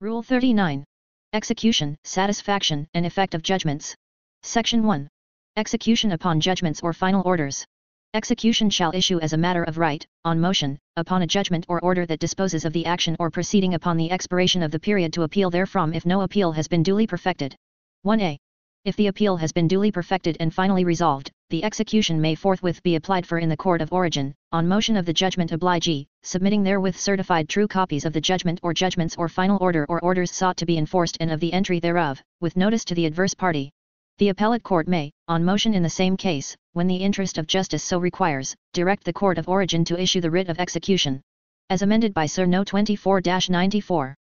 Rule 39. Execution, satisfaction, and effect of judgments. Section 1. Execution upon judgments or final orders. Execution shall issue as a matter of right, on motion, upon a judgment or order that disposes of the action or proceeding upon the expiration of the period to appeal therefrom if no appeal has been duly perfected. 1a. If the appeal has been duly perfected and finally resolved, the execution may forthwith be applied for in the court of origin, on motion of the judgment obligee, submitting therewith certified true copies of the judgment or judgments or final order or orders sought to be enforced and of the entry thereof, with notice to the adverse party. The appellate court may, on motion in the same case, when the interest of justice so requires, direct the court of origin to issue the writ of execution. As amended by Sir No 24-94.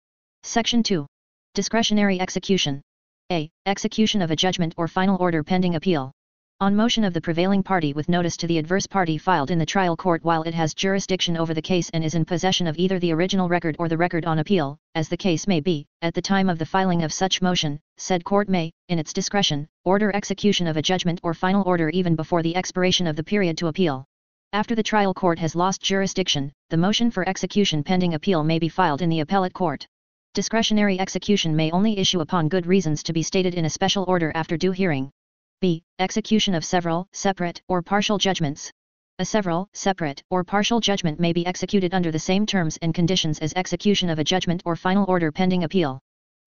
Section 2. Discretionary execution. A. Execution of a judgment or final order pending appeal. On motion of the prevailing party with notice to the adverse party filed in the trial court while it has jurisdiction over the case and is in possession of either the original record or the record on appeal, as the case may be, at the time of the filing of such motion, said court may, in its discretion, order execution of a judgment or final order even before the expiration of the period to appeal. After the trial court has lost jurisdiction, the motion for execution pending appeal may be filed in the appellate court. Discretionary execution may only issue upon good reasons to be stated in a special order after due hearing. B. Execution of several, separate, or partial judgments. A several, separate, or partial judgment may be executed under the same terms and conditions as execution of a judgment or final order pending appeal.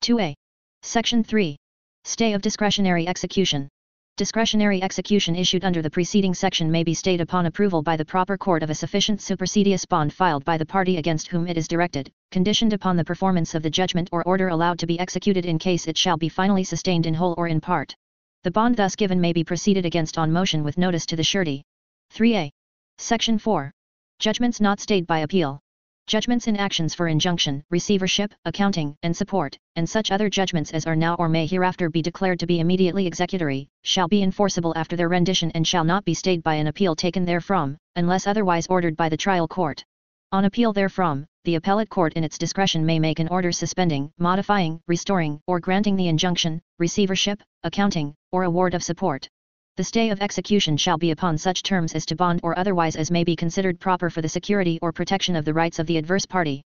2a. Section 3. Stay of discretionary execution. Discretionary execution issued under the preceding section may be stayed upon approval by the proper court of a sufficient supersedeas bond filed by the party against whom it is directed, conditioned upon the performance of the judgment or order allowed to be executed in case it shall be finally sustained in whole or in part. The bond thus given may be proceeded against on motion with notice to the surety. 3a. Section 4. Judgments not stayed by appeal. Judgments in actions for injunction, receivership, accounting, and support, and such other judgments as are now or may hereafter be declared to be immediately executory, shall be enforceable after their rendition and shall not be stayed by an appeal taken therefrom, unless otherwise ordered by the trial court. On appeal therefrom, the appellate court in its discretion may make an order suspending, modifying, restoring, or granting the injunction, receivership, accounting, or award of support. The stay of execution shall be upon such terms as to bond or otherwise as may be considered proper for the security or protection of the rights of the adverse party.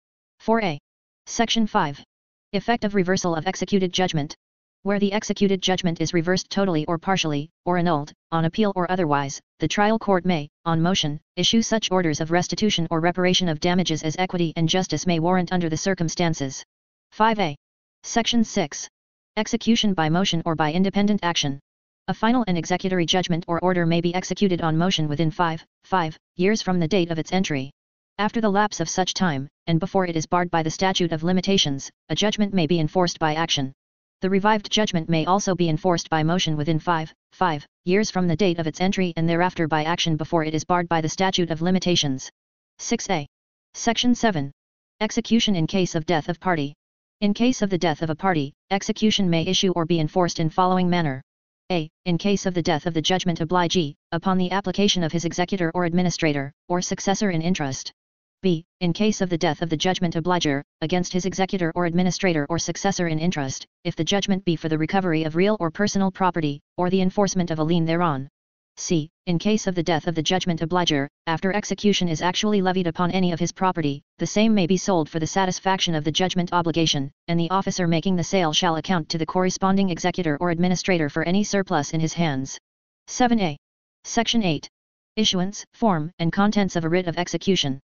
4a. Section 5. Effect of reversal of executed judgment. Where the executed judgment is reversed totally or partially, or annulled, on appeal or otherwise, the trial court may, on motion, issue such orders of restitution or reparation of damages as equity and justice may warrant under the circumstances. 5a. Section 6. Execution by motion or by independent action. A final and executory judgment or order may be executed on motion within 5 years from the date of its entry. After the lapse of such time, and before it is barred by the statute of limitations, a judgment may be enforced by action. The revived judgment may also be enforced by motion within 5 years from the date of its entry and thereafter by action before it is barred by the statute of limitations. 6a. Section 7. Execution in case of death of party. In case of the death of a party, execution may issue or be enforced in following manner. A. In case of the death of the judgment obligee, upon the application of his executor or administrator, or successor in interest. B. In case of the death of the judgment obliger, against his executor or administrator or successor in interest, if the judgment be for the recovery of real or personal property, or the enforcement of a lien thereon. C. In case of the death of the judgment obliger, after execution is actually levied upon any of his property, the same may be sold for the satisfaction of the judgment obligation, and the officer making the sale shall account to the corresponding executor or administrator for any surplus in his hands. 7a. Section 8. Issuance, form, and contents of a writ of execution.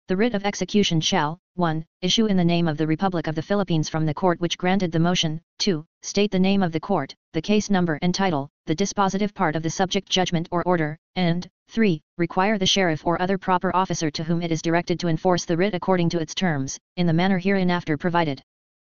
The writ of execution shall, 1. Issue in the name of the Republic of the Philippines from the court which granted the motion, 2. State the name of the court, the case number and title, the dispositive part of the subject judgment or order, and 3. Require the sheriff or other proper officer to whom it is directed to enforce the writ according to its terms, in the manner hereinafter provided.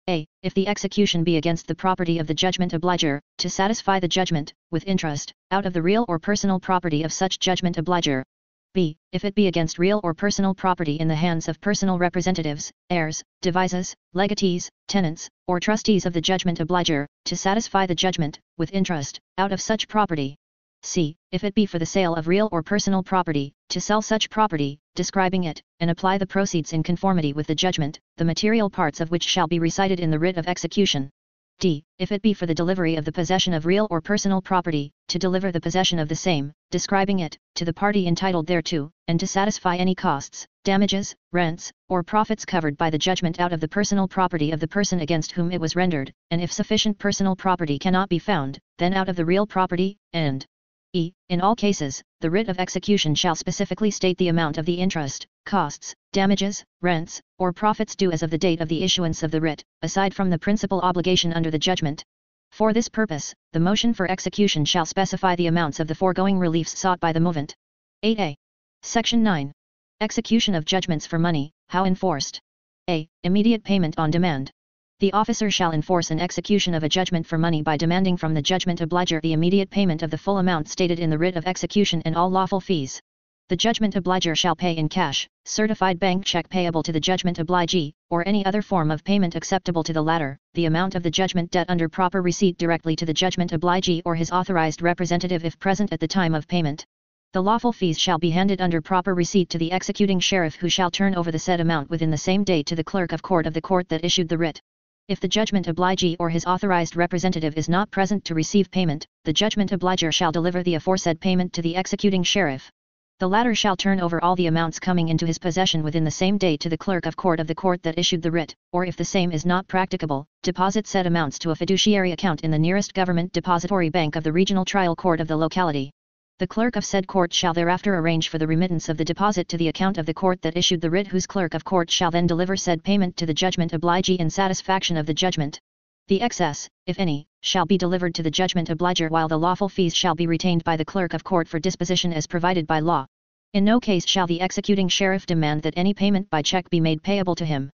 A. If the execution be against the property of the judgment obliger, to satisfy the judgment, with interest, out of the real or personal property of such judgment obliger. B. If it be against real or personal property in the hands of personal representatives, heirs, devises, legatees, tenants, or trustees of the judgment obliger, to satisfy the judgment, with interest, out of such property. C. If it be for the sale of real or personal property, to sell such property, describing it, and apply the proceeds in conformity with the judgment, the material parts of which shall be recited in the writ of execution. d. If it be for the delivery of the possession of real or personal property, to deliver the possession of the same, describing it, to the party entitled thereto, and to satisfy any costs, damages, rents, or profits covered by the judgment out of the personal property of the person against whom it was rendered, and if sufficient personal property cannot be found, then out of the real property, and in all cases, the writ of execution shall specifically state the amount of the interest, costs, damages, rents, or profits due as of the date of the issuance of the writ, aside from the principal obligation under the judgment. For this purpose, the motion for execution shall specify the amounts of the foregoing reliefs sought by the movant. 8a. Section 9. Execution of judgments for money, how enforced. A. Immediate payment on demand. The officer shall enforce an execution of a judgment for money by demanding from the judgment obliger the immediate payment of the full amount stated in the writ of execution and all lawful fees. The judgment obliger shall pay in cash, certified bank check payable to the judgment obligee, or any other form of payment acceptable to the latter, the amount of the judgment debt under proper receipt directly to the judgment obligee or his authorized representative if present at the time of payment. The lawful fees shall be handed under proper receipt to the executing sheriff, who shall turn over the said amount within the same day to the clerk of court of the court that issued the writ. If the judgment obligee or his authorized representative is not present to receive payment, the judgment obliger shall deliver the aforesaid payment to the executing sheriff. The latter shall turn over all the amounts coming into his possession within the same day to the clerk of court of the court that issued the writ, or if the same is not practicable, deposit said amounts to a fiduciary account in the nearest government depository bank of the regional trial court of the locality. The clerk of said court shall thereafter arrange for the remittance of the deposit to the account of the court that issued the writ, whose clerk of court shall then deliver said payment to the judgment obligee in satisfaction of the judgment. The excess, if any, shall be delivered to the judgment obliger, while the lawful fees shall be retained by the clerk of court for disposition as provided by law. In no case shall the executing sheriff demand that any payment by check be made payable to him.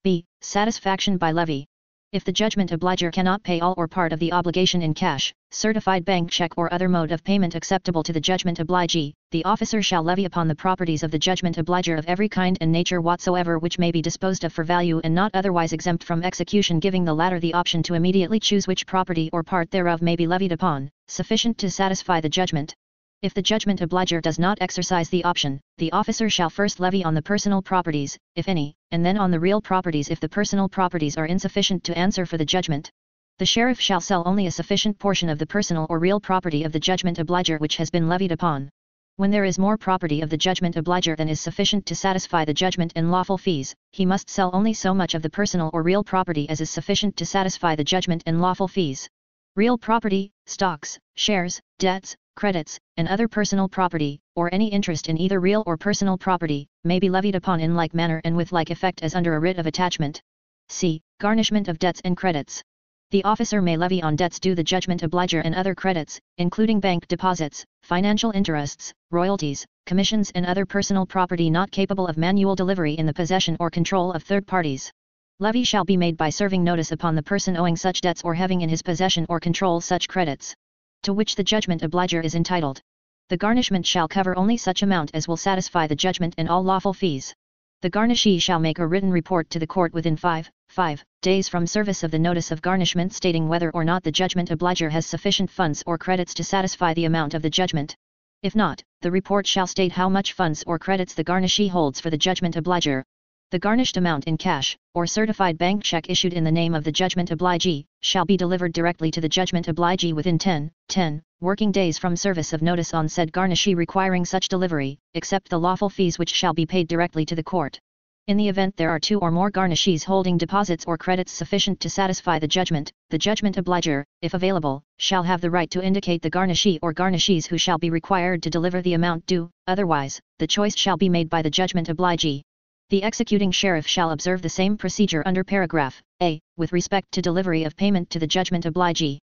b. Satisfaction by levy. If the judgment obliger cannot pay all or part of the obligation in cash, certified bank check, or other mode of payment acceptable to the judgment obligee, the officer shall levy upon the properties of the judgment obliger of every kind and nature whatsoever which may be disposed of for value and not otherwise exempt from execution, giving the latter the option to immediately choose which property or part thereof may be levied upon, sufficient to satisfy the judgment. If the judgment obliger does not exercise the option, the officer shall first levy on the personal properties, if any, and then on the real properties if the personal properties are insufficient to answer for the judgment. The sheriff shall sell only a sufficient portion of the personal or real property of the judgment obliger which has been levied upon. When there is more property of the judgment obliger than is sufficient to satisfy the judgment and lawful fees, he must sell only so much of the personal or real property as is sufficient to satisfy the judgment and lawful fees. Real property, stocks, shares, debts, credits, and other personal property, or any interest in either real or personal property, may be levied upon in like manner and with like effect as under a writ of attachment. c. Garnishment of debts and credits. The officer may levy on debts due the judgment obliger and other credits, including bank deposits, financial interests, royalties, commissions, and other personal property not capable of manual delivery in the possession or control of third parties. Levy shall be made by serving notice upon the person owing such debts or having in his possession or control such credits, to which the judgment obliger is entitled. The garnishment shall cover only such amount as will satisfy the judgment and all lawful fees. The garnishee shall make a written report to the court within 5 days from service of the notice of garnishment, stating whether or not the judgment obliger has sufficient funds or credits to satisfy the amount of the judgment. If not, the report shall state how much funds or credits the garnishee holds for the judgment obliger. The garnished amount in cash, or certified bank check issued in the name of the judgment obligee, shall be delivered directly to the judgment obligee within 10 working days from service of notice on said garnishee requiring such delivery, except the lawful fees which shall be paid directly to the court. In the event there are 2 or more garnishees holding deposits or credits sufficient to satisfy the judgment obliger, if available, shall have the right to indicate the garnishee or garnishees who shall be required to deliver the amount due, otherwise, the choice shall be made by the judgment obligee. The executing sheriff shall observe the same procedure under paragraph A, with respect to delivery of payment to the judgment obligee.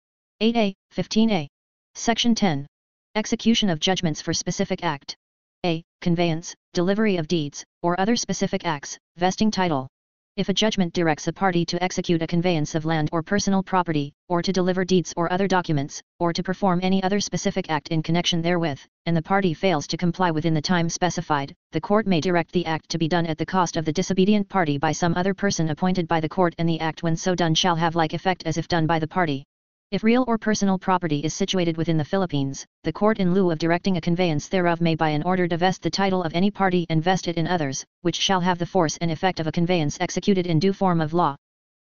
8a, 15a. Section 10. Execution of judgments for specific act. A. Conveyance, delivery of deeds, or other specific acts, vesting title. If a judgment directs a party to execute a conveyance of land or personal property, or to deliver deeds or other documents, or to perform any other specific act in connection therewith, and the party fails to comply within the time specified, the court may direct the act to be done at the cost of the disobedient party by some other person appointed by the court, and the act when so done shall have like effect as if done by the party. If real or personal property is situated within the Philippines, the court in lieu of directing a conveyance thereof may by an order divest the title of any party and vest it in others, which shall have the force and effect of a conveyance executed in due form of law.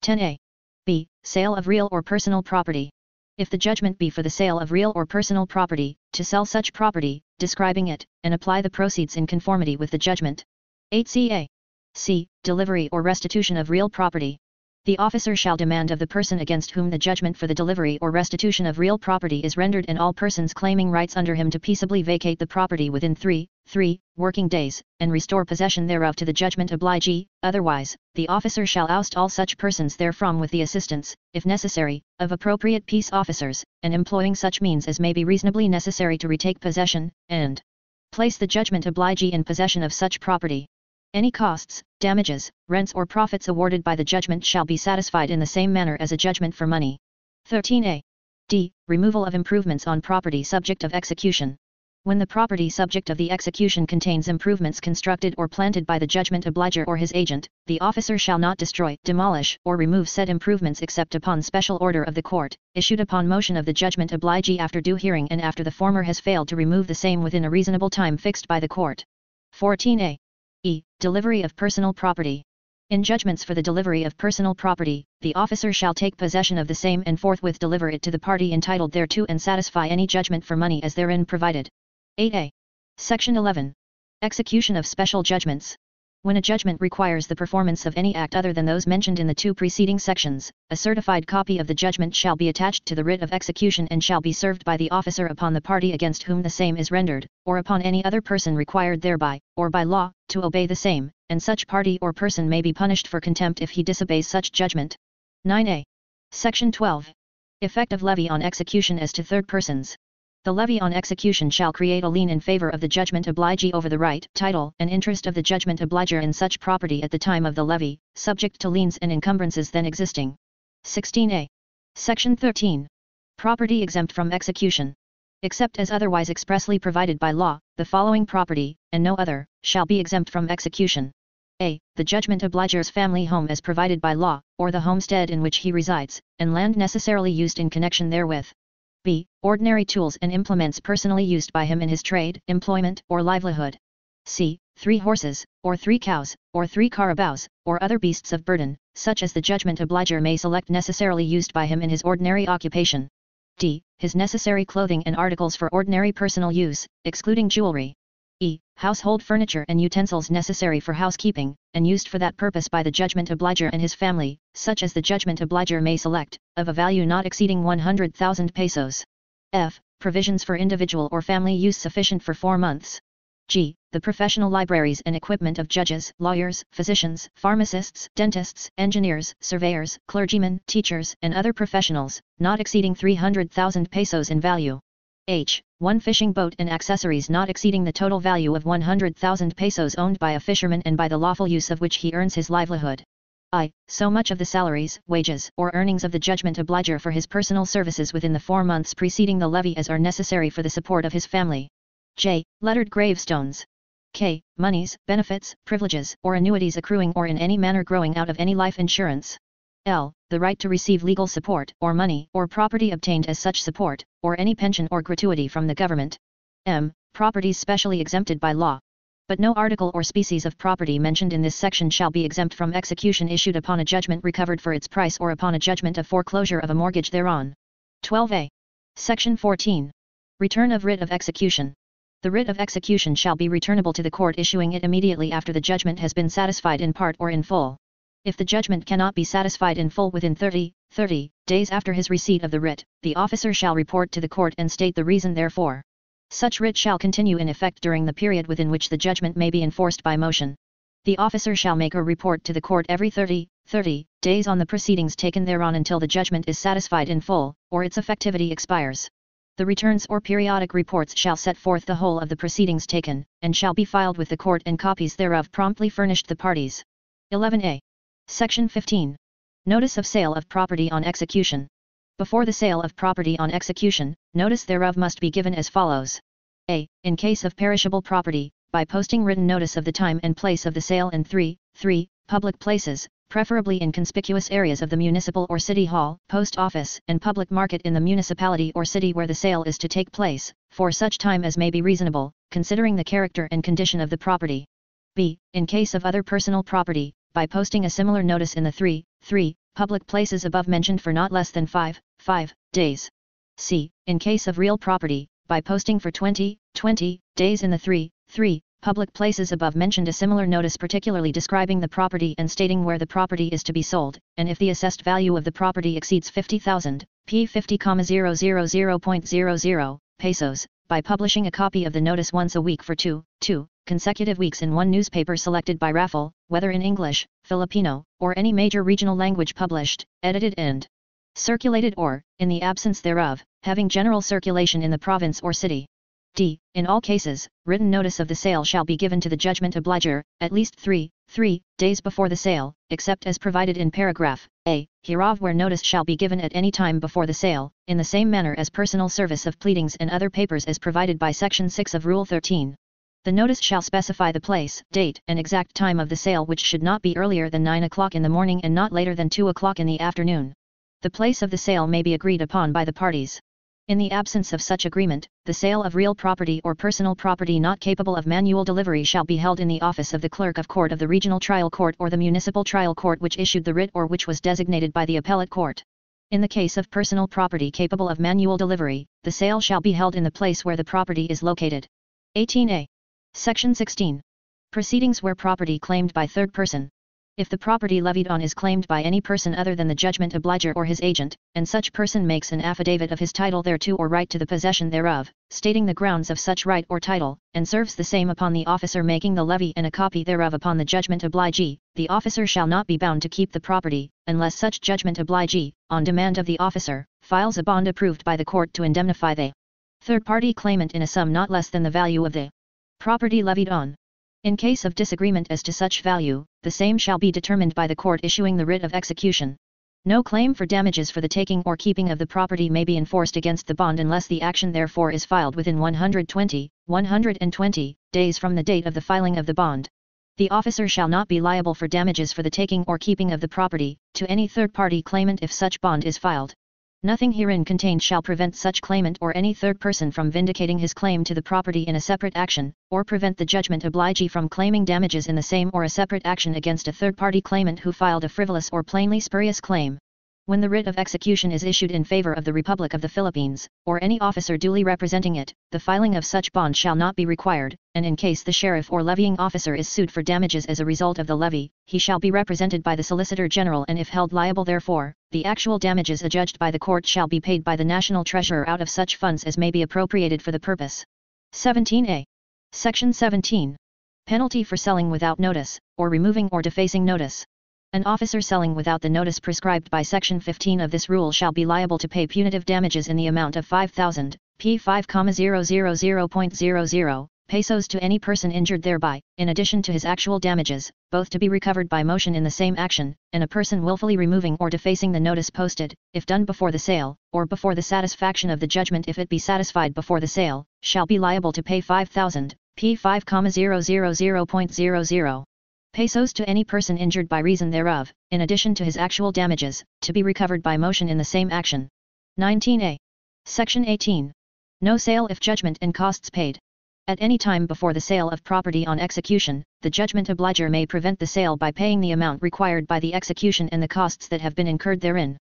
10a. b. Sale of real or personal property. If the judgment be for the sale of real or personal property, to sell such property, describing it, and apply the proceeds in conformity with the judgment. 8 C. Delivery or restitution of real property. The officer shall demand of the person against whom the judgment for the delivery or restitution of real property is rendered and all persons claiming rights under him to peaceably vacate the property within 3 working days, and restore possession thereof to the judgment obligee, otherwise, the officer shall oust all such persons therefrom with the assistance, if necessary, of appropriate peace officers, and employing such means as may be reasonably necessary to retake possession, and place the judgment obligee in possession of such property. Any costs, damages, rents or profits awarded by the judgment shall be satisfied in the same manner as a judgment for money. 13a. D. Removal of improvements on property subject of execution. When the property subject of the execution contains improvements constructed or planted by the judgment obliger or his agent, the officer shall not destroy, demolish, or remove said improvements except upon special order of the court, issued upon motion of the judgment obligee after due hearing and after the former has failed to remove the same within a reasonable time fixed by the court. 14a. Delivery of personal property. In judgments for the delivery of personal property, the officer shall take possession of the same and forthwith deliver it to the party entitled thereto and satisfy any judgment for money as therein provided. 8a. Section 11. Execution of special judgments. When a judgment requires the performance of any act other than those mentioned in the two preceding sections, a certified copy of the judgment shall be attached to the writ of execution and shall be served by the officer upon the party against whom the same is rendered, or upon any other person required thereby, or by law, to obey the same, and such party or person may be punished for contempt if he disobeys such judgment. 9a. Section 12. Effect of levy on execution as to third persons. The levy on execution shall create a lien in favor of the judgment obligee over the right, title, and interest of the judgment obliger in such property at the time of the levy, subject to liens and encumbrances then existing. 16a. Section 13. Property exempt from execution. Except as otherwise expressly provided by law, the following property, and no other, shall be exempt from execution. A. The judgment obliger's family home as provided by law, or the homestead in which he resides, and land necessarily used in connection therewith. B. Ordinary tools and implements personally used by him in his trade, employment, or livelihood. C. 3 horses, or 3 cows, or 3 carabaos, or other beasts of burden, such as the judgment obliger may select necessarily used by him in his ordinary occupation. D. His necessary clothing and articles for ordinary personal use, excluding jewelry. E. Household furniture and utensils necessary for housekeeping, and used for that purpose by the judgment obliger and his family, such as the judgment obliger may select, of a value not exceeding 100,000 pesos. F. Provisions for individual or family use sufficient for 4 months. G. The professional libraries and equipment of judges, lawyers, physicians, pharmacists, dentists, engineers, surveyors, clergymen, teachers, and other professionals, not exceeding 300,000 pesos in value. H. 1 fishing boat and accessories not exceeding the total value of 100,000 pesos owned by a fisherman and by the lawful use of which he earns his livelihood. I. So much of the salaries, wages, or earnings of the judgment obliger for his personal services within the 4 months preceding the levy as are necessary for the support of his family. J. Lettered gravestones. K. Monies, benefits, privileges, or annuities accruing or in any manner growing out of any life insurance. L. The right to receive legal support, or money, or property obtained as such support, or any pension or gratuity from the government. M. Properties specially exempted by law. But no article or species of property mentioned in this section shall be exempt from execution issued upon a judgment recovered for its price or upon a judgment of foreclosure of a mortgage thereon. 12a. Section 14. Return of writ of execution. The writ of execution shall be returnable to the court issuing it immediately after the judgment has been satisfied in part or in full. If the judgment cannot be satisfied in full within 30 days after his receipt of the writ, the officer shall report to the court and state the reason therefor. Such writ shall continue in effect during the period within which the judgment may be enforced by motion. The officer shall make a report to the court every 30 days on the proceedings taken thereon until the judgment is satisfied in full, or its effectivity expires. The returns or periodic reports shall set forth the whole of the proceedings taken, and shall be filed with the court and copies thereof promptly furnished the parties. 11a. Section 15. Notice of sale of property on execution. Before the sale of property on execution, notice thereof must be given as follows. A. In case of perishable property, by posting written notice of the time and place of the sale in 3 public places, preferably in conspicuous areas of the municipal or city hall, post office, and public market in the municipality or city where the sale is to take place, for such time as may be reasonable, considering the character and condition of the property. B. In case of other personal property, by posting a similar notice in the 3 public places above mentioned for not less than 5 days. C. In case of real property, by posting for 20 days in the 3 public places above mentioned a similar notice particularly describing the property and stating where the property is to be sold, and if the assessed value of the property exceeds 50,000, P50,000.00 pesos, by publishing a copy of the notice once a week for two consecutive weeks in one newspaper selected by raffle, whether in English, Filipino, or any major regional language published, edited and circulated or, in the absence thereof, having general circulation in the province or city. D. In all cases, written notice of the sale shall be given to the judgment obliger, at least 3 days before the sale, except as provided in paragraph A hereof, where notice shall be given at any time before the sale, in the same manner as personal service of pleadings and other papers as provided by Section 6 of Rule 13. The notice shall specify the place, date, and exact time of the sale, which should not be earlier than 9 o'clock in the morning and not later than 2 o'clock in the afternoon. The place of the sale may be agreed upon by the parties. In the absence of such agreement, the sale of real property or personal property not capable of manual delivery shall be held in the office of the clerk of court of the regional trial court or the municipal trial court which issued the writ or which was designated by the appellate court. In the case of personal property capable of manual delivery, the sale shall be held in the place where the property is located. 18a. Section 16. Proceedings where property claimed by third person. If the property levied on is claimed by any person other than the judgment obliger or his agent, and such person makes an affidavit of his title thereto or right to the possession thereof, stating the grounds of such right or title, and serves the same upon the officer making the levy and a copy thereof upon the judgment obligee, the officer shall not be bound to keep the property, unless such judgment obligee, on demand of the officer, files a bond approved by the court to indemnify the third-party claimant in a sum not less than the value of the property levied on. In case of disagreement as to such value, the same shall be determined by the court issuing the writ of execution. No claim for damages for the taking or keeping of the property may be enforced against the bond unless the action therefore is filed within 120 days from the date of the filing of the bond. The officer shall not be liable for damages for the taking or keeping of the property, to any third-party claimant if such bond is filed. Nothing herein contained shall prevent such claimant or any third person from vindicating his claim to the property in a separate action, or prevent the judgment obligee from claiming damages in the same or a separate action against a third-party claimant who filed a frivolous or plainly spurious claim. When the writ of execution is issued in favor of the Republic of the Philippines, or any officer duly representing it, the filing of such bond shall not be required, and in case the sheriff or levying officer is sued for damages as a result of the levy, he shall be represented by the Solicitor General, and if held liable therefor, the actual damages adjudged by the court shall be paid by the National Treasurer out of such funds as may be appropriated for the purpose. 17a. Section 17. Penalty for selling without notice, or removing or defacing notice. An officer selling without the notice prescribed by Section 15 of this rule shall be liable to pay punitive damages in the amount of 5,000 P5,000.00 pesos to any person injured thereby, in addition to his actual damages, both to be recovered by motion in the same action, and a person willfully removing or defacing the notice posted, if done before the sale, or before the satisfaction of the judgment if it be satisfied before the sale, shall be liable to pay 5,000 P5,000.00 pesos to any person injured by reason thereof, in addition to his actual damages, to be recovered by motion in the same action. 19a. Section 18. No sale if judgment and costs paid. At any time before the sale of property on execution, the judgment obliger may prevent the sale by paying the amount required by the execution and the costs that have been incurred therein.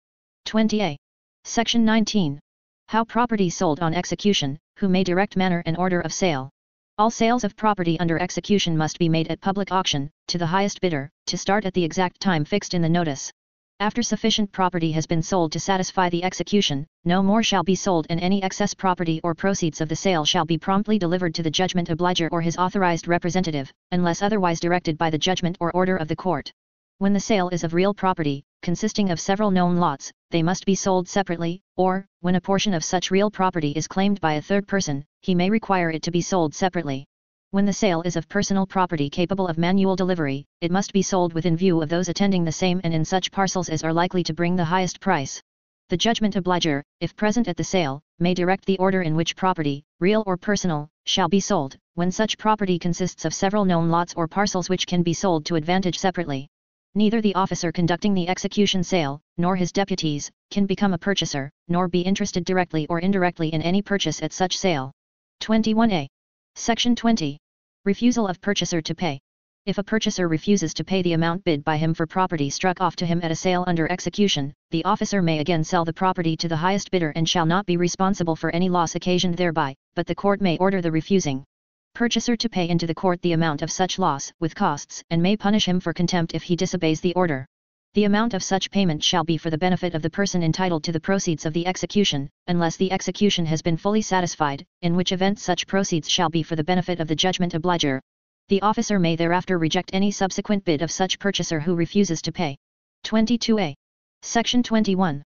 20a. Section 19. How property sold on execution, who may direct manner and order of sale. All sales of property under execution must be made at public auction, to the highest bidder, to start at the exact time fixed in the notice. After sufficient property has been sold to satisfy the execution, no more shall be sold, and any excess property or proceeds of the sale shall be promptly delivered to the judgment obliger or his authorized representative, unless otherwise directed by the judgment or order of the court. When the sale is of real property, consisting of several known lots, they must be sold separately, or, when a portion of such real property is claimed by a third person, he may require it to be sold separately. When the sale is of personal property capable of manual delivery, it must be sold within view of those attending the same and in such parcels as are likely to bring the highest price. The judgment obliger, if present at the sale, may direct the order in which property, real or personal, shall be sold, when such property consists of several known lots or parcels which can be sold to advantage separately. Neither the officer conducting the execution sale, nor his deputies, can become a purchaser, nor be interested directly or indirectly in any purchase at such sale. 21a. Section 20. Refusal of purchaser to pay. If a purchaser refuses to pay the amount bid by him for property struck off to him at a sale under execution, the officer may again sell the property to the highest bidder and shall not be responsible for any loss occasioned thereby, but the court may order the refusing purchaser to pay into the court the amount of such loss with costs and may punish him for contempt if he disobeys the order. The amount of such payment shall be for the benefit of the person entitled to the proceeds of the execution, unless the execution has been fully satisfied, in which event such proceeds shall be for the benefit of the judgment obliger. The officer may thereafter reject any subsequent bid of such purchaser who refuses to pay. 22a. Section 21.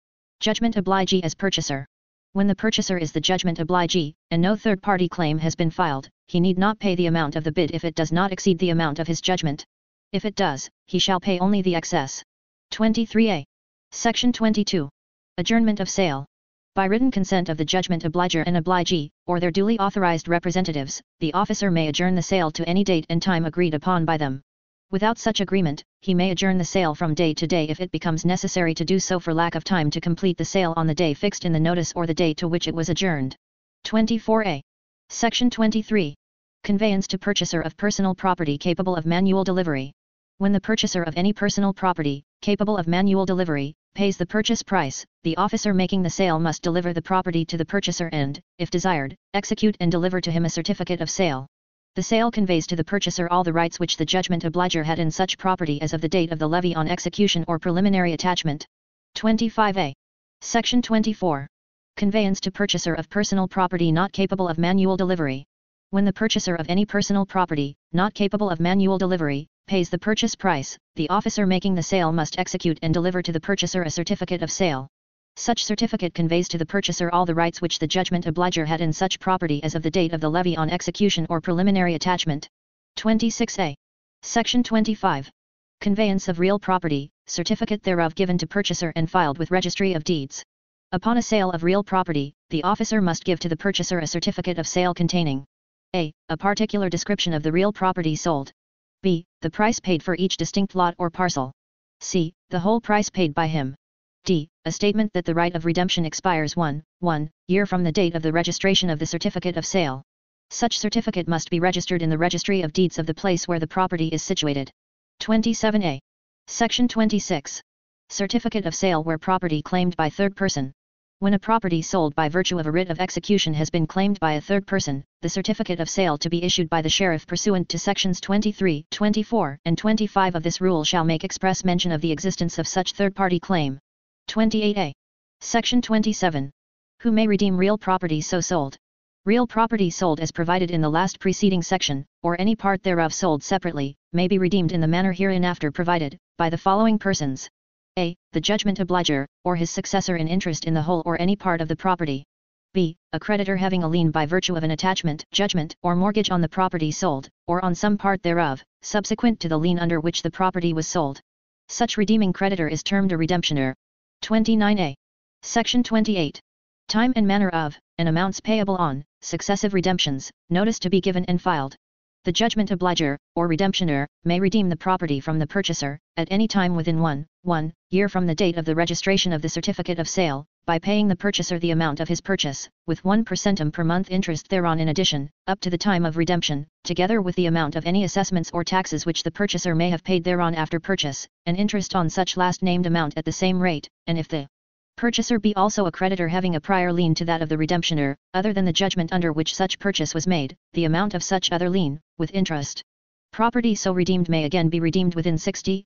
Judgment obligee as purchaser. When the purchaser is the judgment obligee, and no third-party claim has been filed, he need not pay the amount of the bid if it does not exceed the amount of his judgment. If it does, he shall pay only the excess. 23a. Section 22. Adjournment of sale. By written consent of the judgment obliger and obligee, or their duly authorized representatives, the officer may adjourn the sale to any date and time agreed upon by them. Without such agreement, he may adjourn the sale from day to day if it becomes necessary to do so for lack of time to complete the sale on the day fixed in the notice or the day to which it was adjourned. 24a. Section 23. Conveyance to purchaser of personal property capable of manual delivery. When the purchaser of any personal property, capable of manual delivery, pays the purchase price, the officer making the sale must deliver the property to the purchaser and, if desired, execute and deliver to him a certificate of sale. The sale conveys to the purchaser all the rights which the judgment obliger had in such property as of the date of the levy on execution or preliminary attachment. 25a. Section 24. Conveyance to purchaser of personal property not capable of manual delivery. When the purchaser of any personal property, not capable of manual delivery, pays the purchase price, the officer making the sale must execute and deliver to the purchaser a certificate of sale. Such certificate conveys to the purchaser all the rights which the judgment obliger had in such property as of the date of the levy on execution or preliminary attachment. 26a. Section 25. Conveyance of real property, certificate thereof given to purchaser and filed with Registry of Deeds. Upon a sale of real property, the officer must give to the purchaser a certificate of sale containing a particular description of the real property sold. b. The price paid for each distinct lot or parcel. c. The whole price paid by him. d. A statement that the right of redemption expires 1 year from the date of the registration of the certificate of sale. Such certificate must be registered in the Registry of Deeds of the place where the property is situated. 27a. Section 26. Certificate of sale where property claimed by third person. When a property sold by virtue of a writ of execution has been claimed by a third person, the certificate of sale to be issued by the sheriff pursuant to sections 23, 24, and 25 of this rule shall make express mention of the existence of such third-party claim. 28a. Section 27. Who may redeem real property so sold? Real property sold as provided in the last preceding section, or any part thereof sold separately, may be redeemed in the manner hereinafter provided, by the following persons. a. The judgment obliger, or his successor in interest in the whole or any part of the property. b. A creditor having a lien by virtue of an attachment, judgment, or mortgage on the property sold, or on some part thereof, subsequent to the lien under which the property was sold. Such redeeming creditor is termed a redemptioner. 29a. Section 28. Time and manner of, and amounts payable on, successive redemptions, notice to be given and filed. The judgment obliger, or redemptioner, may redeem the property from the purchaser, at any time within 1 year from the date of the registration of the certificate of sale, by paying the purchaser the amount of his purchase, with 1% per month interest thereon in addition, up to the time of redemption, together with the amount of any assessments or taxes which the purchaser may have paid thereon after purchase, and interest on such last named amount at the same rate, and if the purchaser be also a creditor having a prior lien to that of the redemptioner, other than the judgment under which such purchase was made, the amount of such other lien, with interest. Property so redeemed may again be redeemed within 60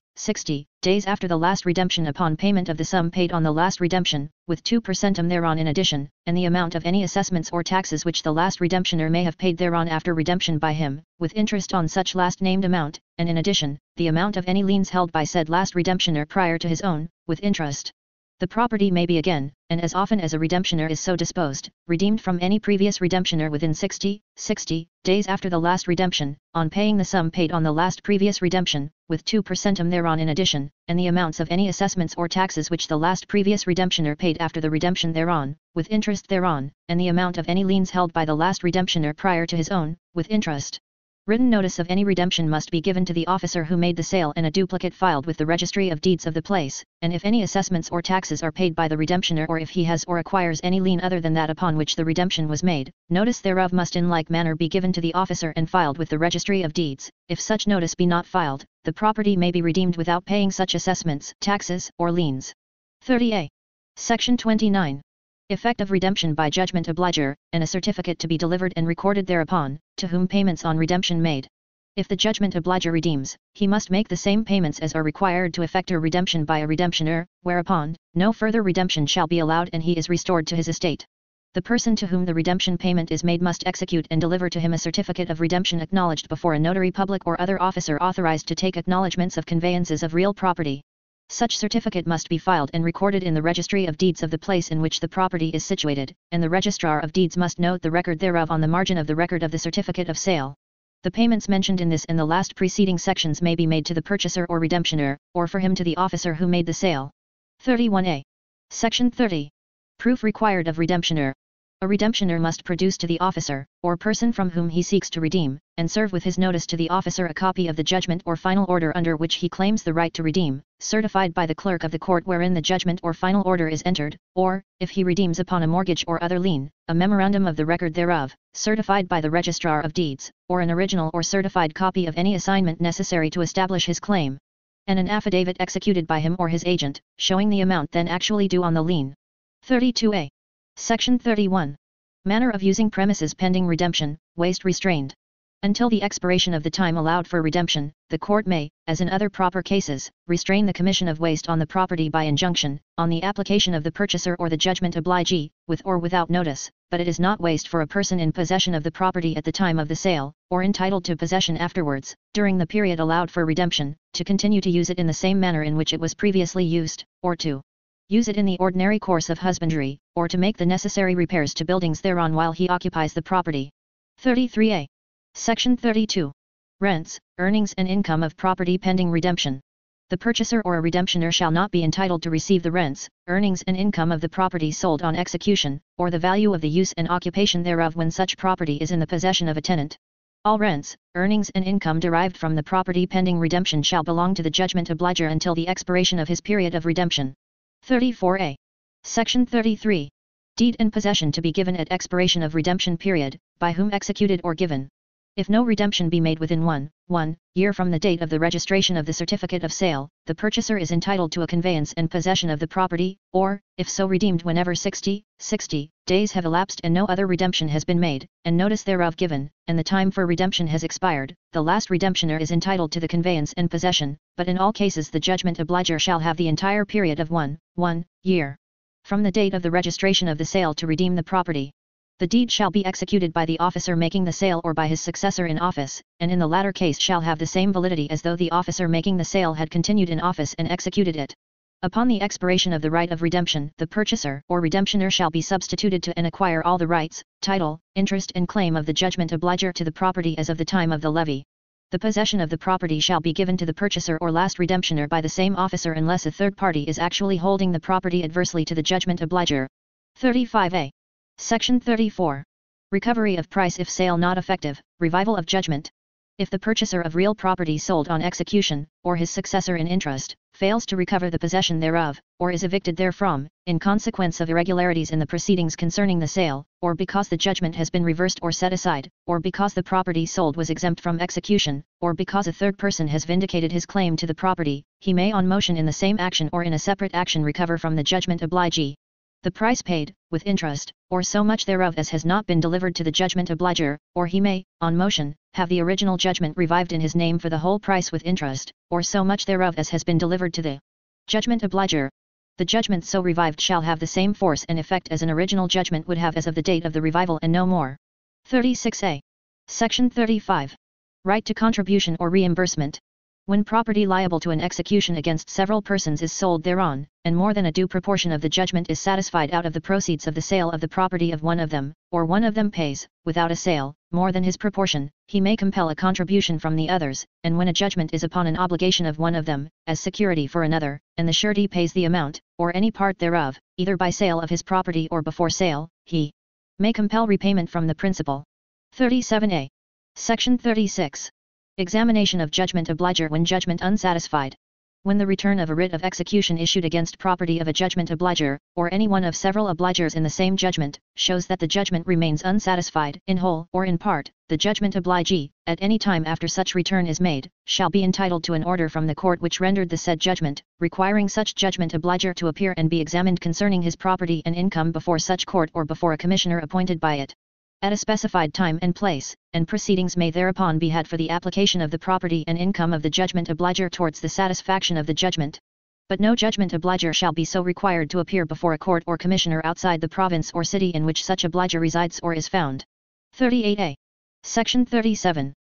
days after the last redemption upon payment of the sum paid on the last redemption, with 2% thereon in addition, and the amount of any assessments or taxes which the last redemptioner may have paid thereon after redemption by him, with interest on such last named amount, and in addition, the amount of any liens held by said last redemptioner prior to his own, with interest. The property may be again, and as often as a redemptioner is so disposed, redeemed from any previous redemptioner within 60 days after the last redemption, on paying the sum paid on the last previous redemption, with 2% thereon in addition, and the amounts of any assessments or taxes which the last previous redemptioner paid after the redemption thereon, with interest thereon, and the amount of any liens held by the last redemptioner prior to his own, with interest. Written notice of any redemption must be given to the officer who made the sale and a duplicate filed with the registry of deeds of the place, and if any assessments or taxes are paid by the redemptioner or if he has or acquires any lien other than that upon which the redemption was made, notice thereof must in like manner be given to the officer and filed with the registry of deeds. If such notice be not filed, the property may be redeemed without paying such assessments, taxes, or liens. 30a. Section 29. Effect of redemption by judgment obliger, and a certificate to be delivered and recorded thereupon, to whom payments on redemption made. If the judgment obliger redeems, he must make the same payments as are required to effect a redemption by a redemptioner, whereupon, no further redemption shall be allowed and he is restored to his estate. The person to whom the redemption payment is made must execute and deliver to him a certificate of redemption acknowledged before a notary public or other officer authorized to take acknowledgments of conveyances of real property. Such certificate must be filed and recorded in the registry of deeds of the place in which the property is situated, and the registrar of deeds must note the record thereof on the margin of the record of the certificate of sale. The payments mentioned in this and the last preceding sections may be made to the purchaser or redemptioner, or for him to the officer who made the sale. 31a. Section 30. Proof required of redemptioner. A redemptioner must produce to the officer, or person from whom he seeks to redeem, and serve with his notice to the officer a copy of the judgment or final order under which he claims the right to redeem, certified by the clerk of the court wherein the judgment or final order is entered, or, if he redeems upon a mortgage or other lien, a memorandum of the record thereof, certified by the registrar of deeds, or an original or certified copy of any assignment necessary to establish his claim, and an affidavit executed by him or his agent, showing the amount then actually due on the lien. 32a. Section 31. Manner of using premises pending redemption, waste restrained. Until the expiration of the time allowed for redemption, the court may, as in other proper cases, restrain the commission of waste on the property by injunction, on the application of the purchaser or the judgment obligee, with or without notice, but it is not waste for a person in possession of the property at the time of the sale, or entitled to possession afterwards, during the period allowed for redemption, to continue to use it in the same manner in which it was previously used, or to use it in the ordinary course of husbandry, or to make the necessary repairs to buildings thereon while he occupies the property. 33a. Section 32. Rents, earnings and income of property pending redemption. The purchaser or a redemptioner shall not be entitled to receive the rents, earnings and income of the property sold on execution, or the value of the use and occupation thereof when such property is in the possession of a tenant. All rents, earnings and income derived from the property pending redemption shall belong to the judgment obliger until the expiration of his period of redemption. 34a. Section 33. Deed and possession to be given at expiration of redemption period, by whom executed or given. If no redemption be made within 1 year from the date of the registration of the certificate of sale, the purchaser is entitled to a conveyance and possession of the property, or, if so redeemed whenever 60 days have elapsed and no other redemption has been made, and notice thereof given, and the time for redemption has expired, the last redemptioner is entitled to the conveyance and possession, but in all cases the judgment obliger shall have the entire period of 1 year from the date of the registration of the sale to redeem the property. The deed shall be executed by the officer making the sale or by his successor in office, and in the latter case shall have the same validity as though the officer making the sale had continued in office and executed it. Upon the expiration of the right of redemption, the purchaser or redemptioner shall be substituted to and acquire all the rights, title, interest and claim of the judgment obliger to the property as of the time of the levy. The possession of the property shall be given to the purchaser or last redemptioner by the same officer unless a third party is actually holding the property adversely to the judgment obliger. 35a. Section 34. Recovery of price if sale not effective, revival of judgment. If the purchaser of real property sold on execution, or his successor in interest, fails to recover the possession thereof, or is evicted therefrom, in consequence of irregularities in the proceedings concerning the sale, or because the judgment has been reversed or set aside, or because the property sold was exempt from execution, or because a third person has vindicated his claim to the property, he may on motion in the same action or in a separate action recover from the judgment obligee the price paid, with interest, or so much thereof as has not been delivered to the judgment obliger, or he may, on motion, have the original judgment revived in his name for the whole price with interest, or so much thereof as has been delivered to the judgment obliger. The judgment so revived shall have the same force and effect as an original judgment would have as of the date of the revival and no more. 36a. Section 35. Right to contribution or reimbursement. When property liable to an execution against several persons is sold thereon, and more than a due proportion of the judgment is satisfied out of the proceeds of the sale of the property of one of them, or one of them pays, without a sale, more than his proportion, he may compel a contribution from the others, and when a judgment is upon an obligation of one of them, as security for another, and the surety pays the amount, or any part thereof, either by sale of his property or before sale, he may compel repayment from the principal. 37a. Section 36. Examination of judgment obliger when judgment unsatisfied. When the return of a writ of execution issued against property of a judgment obliger, or any one of several obligers in the same judgment, shows that the judgment remains unsatisfied, in whole or in part, the judgment obligee, at any time after such return is made, shall be entitled to an order from the court which rendered the said judgment, requiring such judgment obliger to appear and be examined concerning his property and income before such court or before a commissioner appointed by it, at a specified time and place, and proceedings may thereupon be had for the application of the property and income of the judgment obliger towards the satisfaction of the judgment. But no judgment obliger shall be so required to appear before a court or commissioner outside the province or city in which such obliger resides or is found. 38a. Section 37.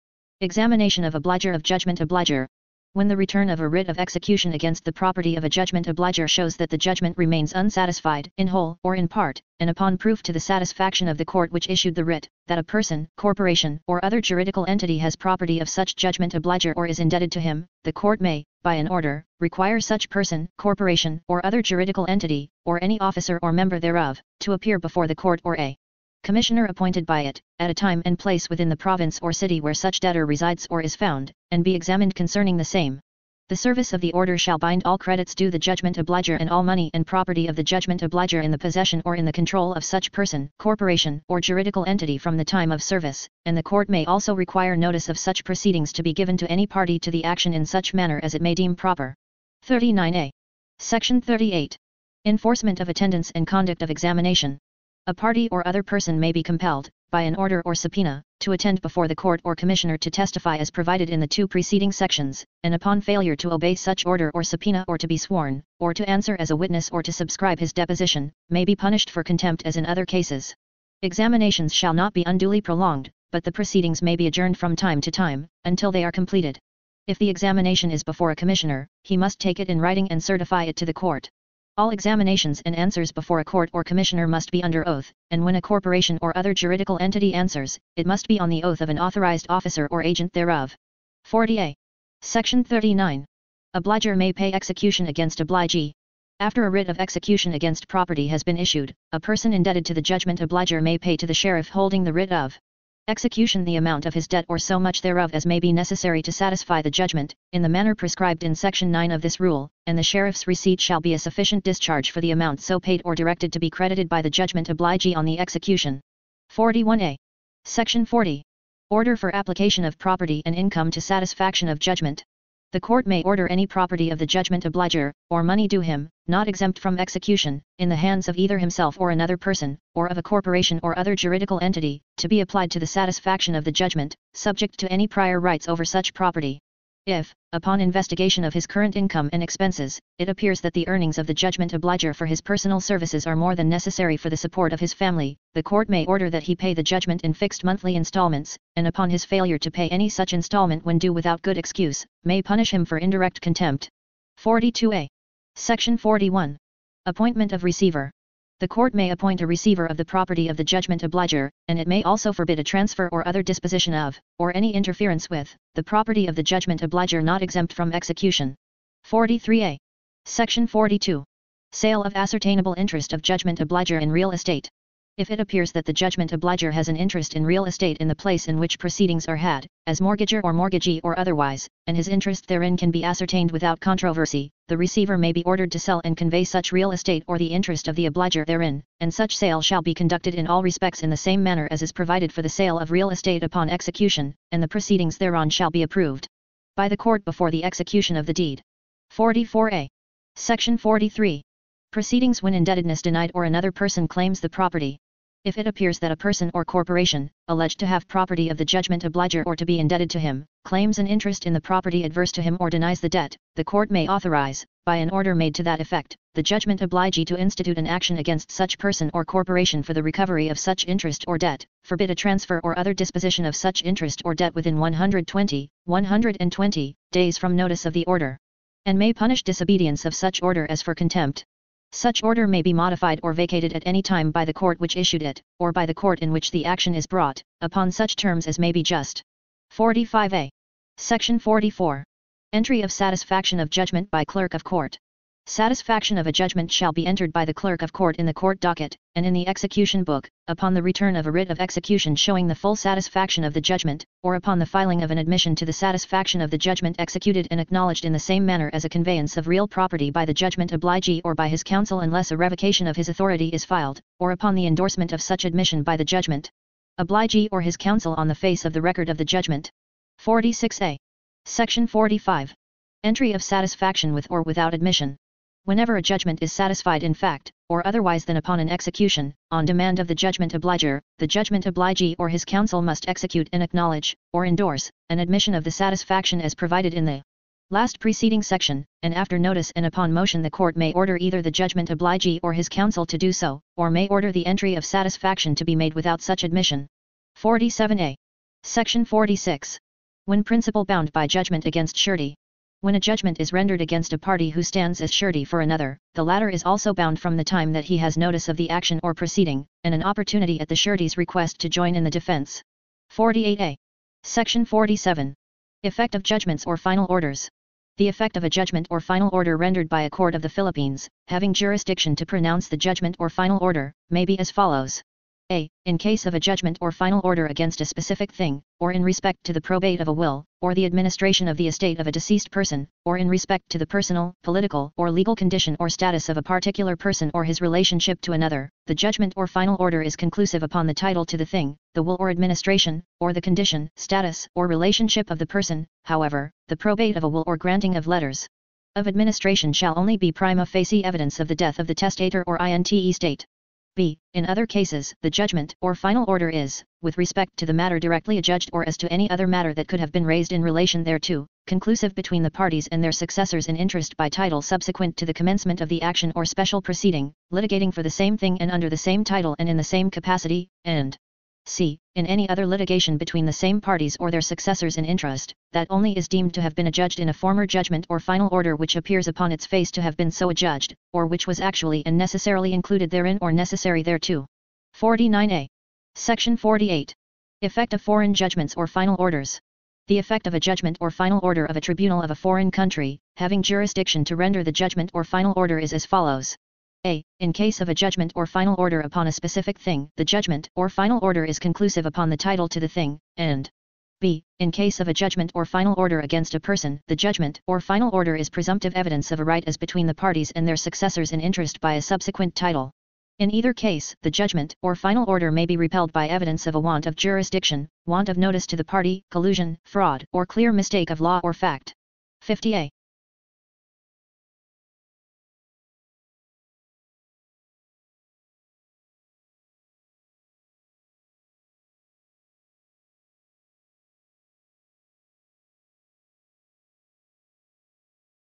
Examination of obliger of judgment obliger. When the return of a writ of execution against the property of a judgment obliger shows that the judgment remains unsatisfied, in whole or in part, and upon proof to the satisfaction of the court which issued the writ, that a person, corporation, or other juridical entity has property of such judgment obliger or is indebted to him, the court may, by an order, require such person, corporation, or other juridical entity, or any officer or member thereof, to appear before the court or a commissioner appointed by it, at a time and place within the province or city where such debtor resides or is found, and be examined concerning the same. The service of the order shall bind all credits due the judgment obliger and all money and property of the judgment obliger in the possession or in the control of such person, corporation, or juridical entity from the time of service, and the court may also require notice of such proceedings to be given to any party to the action in such manner as it may deem proper. 39a. Section 38. Enforcement of attendance and conduct of examination. A party or other person may be compelled, by an order or subpoena, to attend before the court or commissioner to testify as provided in the two preceding sections, and upon failure to obey such order or subpoena or to be sworn, or to answer as a witness or to subscribe his deposition, may be punished for contempt as in other cases. Examinations shall not be unduly prolonged, but the proceedings may be adjourned from time to time, until they are completed. If the examination is before a commissioner, he must take it in writing and certify it to the court. All examinations and answers before a court or commissioner must be under oath, and when a corporation or other juridical entity answers, it must be on the oath of an authorized officer or agent thereof. 40a. Section 39. Obliger may pay execution against obligee. After a writ of execution against property has been issued, a person indebted to the judgment obliger may pay to the sheriff holding the writ of execution the amount of his debt or so much thereof as may be necessary to satisfy the judgment, in the manner prescribed in Section 9 of this rule, and the sheriff's receipt shall be a sufficient discharge for the amount so paid or directed to be credited by the judgment obligee on the execution. 41a. Section 40. Order for application of property and income to satisfaction of judgment. The court may order any property of the judgment obliger, or money due him, not exempt from execution, in the hands of either himself or another person, or of a corporation or other juridical entity, to be applied to the satisfaction of the judgment, subject to any prior rights over such property. If, upon investigation of his current income and expenses, it appears that the earnings of the judgment obliger for his personal services are more than necessary for the support of his family, the court may order that he pay the judgment in fixed monthly installments, and upon his failure to pay any such installment when due without good excuse, may punish him for indirect contempt. 42a. Section 41. Appointment of receiver. The court may appoint a receiver of the property of the judgment obliger, and it may also forbid a transfer or other disposition of, or any interference with, the property of the judgment obliger not exempt from execution. 43a. Section 42. Sale of ascertainable interest of judgment obliger in real estate. If it appears that the judgment obliger has an interest in real estate in the place in which proceedings are had, as mortgager or mortgagee or otherwise, and his interest therein can be ascertained without controversy, the receiver may be ordered to sell and convey such real estate or the interest of the obliger therein, and such sale shall be conducted in all respects in the same manner as is provided for the sale of real estate upon execution, and the proceedings thereon shall be approved by the court before the execution of the deed. 44a. Section 43. Proceedings when indebtedness denied or another person claims the property. If it appears that a person or corporation, alleged to have property of the judgment obliger or to be indebted to him, claims an interest in the property adverse to him or denies the debt, the court may authorize, by an order made to that effect, the judgment obligee to institute an action against such person or corporation for the recovery of such interest or debt, forbid a transfer or other disposition of such interest or debt within 120 days from notice of the order, and may punish disobedience of such order as for contempt. Such order may be modified or vacated at any time by the court which issued it, or by the court in which the action is brought, upon such terms as may be just. 45a. Section 44. Entry of satisfaction of judgment by clerk of court. Satisfaction of a judgment shall be entered by the clerk of court in the court docket, and in the execution book, upon the return of a writ of execution showing the full satisfaction of the judgment, or upon the filing of an admission to the satisfaction of the judgment executed and acknowledged in the same manner as a conveyance of real property by the judgment obligee or by his counsel unless a revocation of his authority is filed, or upon the endorsement of such admission by the judgment obligee or his counsel on the face of the record of the judgment. 46a. Section 45. Entry of satisfaction with or without admission. Whenever a judgment is satisfied in fact, or otherwise than upon an execution, on demand of the judgment obliger, the judgment obligee or his counsel must execute and acknowledge, or endorse, an admission of the satisfaction as provided in the last preceding section, and after notice and upon motion the court may order either the judgment obligee or his counsel to do so, or may order the entry of satisfaction to be made without such admission. 47a. Section 46. When principal bound by judgment against surety. When a judgment is rendered against a party who stands as surety for another, the latter is also bound from the time that he has notice of the action or proceeding, and an opportunity at the surety's request to join in the defense. 48a. Section 47. Effect of judgments or final orders. The effect of a judgment or final order rendered by a court of the Philippines, having jurisdiction to pronounce the judgment or final order, may be as follows. A. In case of a judgment or final order against a specific thing, or in respect to the probate of a will, or the administration of the estate of a deceased person, or in respect to the personal, political, or legal condition or status of a particular person or his relationship to another, the judgment or final order is conclusive upon the title to the thing, the will or administration, or the condition, status, or relationship of the person. However, the probate of a will or granting of letters of administration shall only be prima facie evidence of the death of the testator or inte state. B. In other cases, the judgment or final order is, with respect to the matter directly adjudged or as to any other matter that could have been raised in relation thereto, conclusive between the parties and their successors in interest by title subsequent to the commencement of the action or special proceeding, litigating for the same thing and under the same title and in the same capacity, and c. In any other litigation between the same parties or their successors in interest, that only is deemed to have been adjudged in a former judgment or final order which appears upon its face to have been so adjudged, or which was actually and necessarily included therein or necessary thereto. 49a. Section 48. Effect of foreign judgments or final orders. The effect of a judgment or final order of a tribunal of a foreign country, having jurisdiction to render the judgment or final order is as follows. A. In case of a judgment or final order upon a specific thing, the judgment or final order is conclusive upon the title to the thing, and b. In case of a judgment or final order against a person, the judgment or final order is presumptive evidence of a right as between the parties and their successors in interest by a subsequent title. In either case, the judgment or final order may be repelled by evidence of a want of jurisdiction, want of notice to the party, collusion, fraud, or clear mistake of law or fact. 50a.